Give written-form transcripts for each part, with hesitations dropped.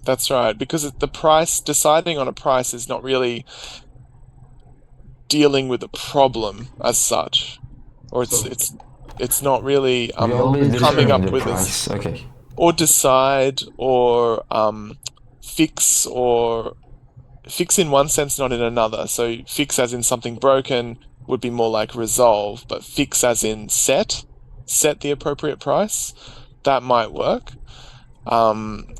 That's right. Because the price, deciding on a price is not really dealing with a problem as such, or So it's not really we always coming determine up the with price. Okay. or decide or fix or fix in one sense, not in another. So fix as in something broken would be more like resolve, but fix as in set the appropriate price. That might work. Um,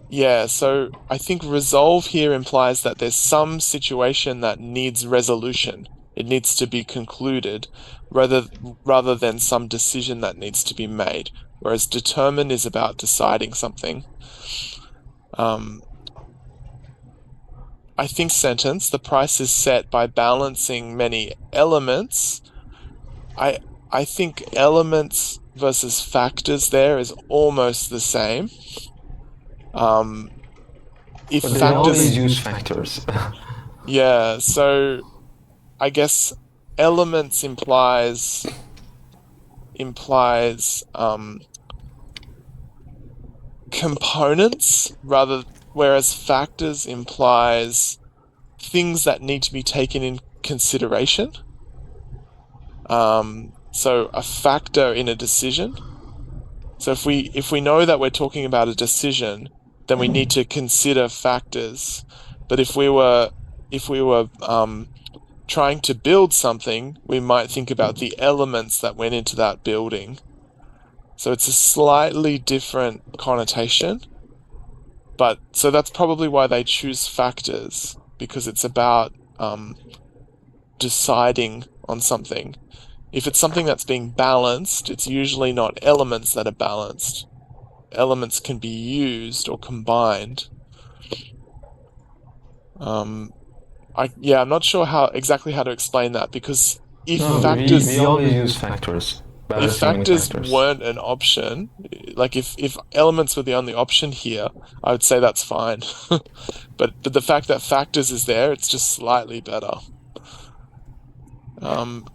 yeah, so I think resolve here implies that there's some situation that needs resolution. It needs to be concluded rather rather than some decision that needs to be made. Whereas determine is about deciding something. Um, I think sentence, the price is set by balancing many elements. I I think elements versus factors there is almost the same. Um, if But they factors, always use factors. yeah, so I guess elements implies components rather, whereas factors implies things that need to be taken in consideration. So a factor in a decision. So if we know that we're talking about a decision, then we need to consider factors. But if we were trying to build something, we might think about the elements that went into that building. So it's a slightly different connotation, but so that's probably why they choose factors, because it's about deciding on something. If it's something that's being balanced, it's usually not elements that are balanced. Elements can be used or combined. Um, I'm not sure how exactly how to explain that because if No, we factors always use factors, if balancing many factors factors. weren't an option, like if elements were the only option here, I would say that's fine. But the fact that factors is there, it's just slightly better.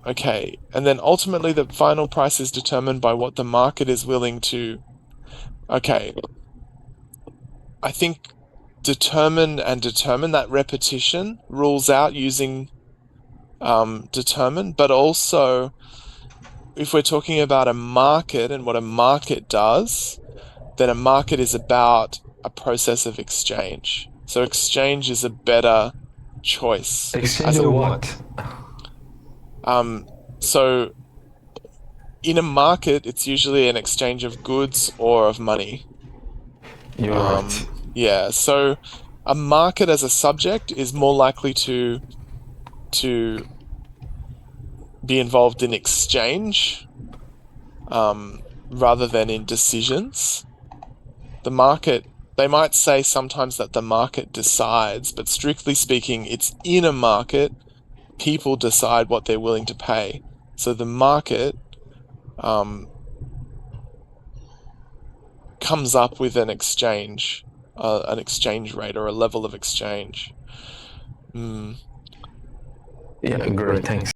Okay, and then ultimately the final price is determined by what the market is willing to. Okay, I think determine that repetition rules out using determine, but also if we're talking about a market and what a market does, then a market is about a process of exchange. So exchange is a better choice Exchange as of a what? um so in a market it's usually an exchange of goods or of money. You're right. Yeah, so a market as a subject is more likely to be involved in exchange um rather than in decisions. The market, they might say sometimes that the market decides, but strictly speaking, it's in a market, people decide what they're willing to pay. So the market um, comes up with an exchange rate or a level of exchange. Mm. Yeah, great. Thanks.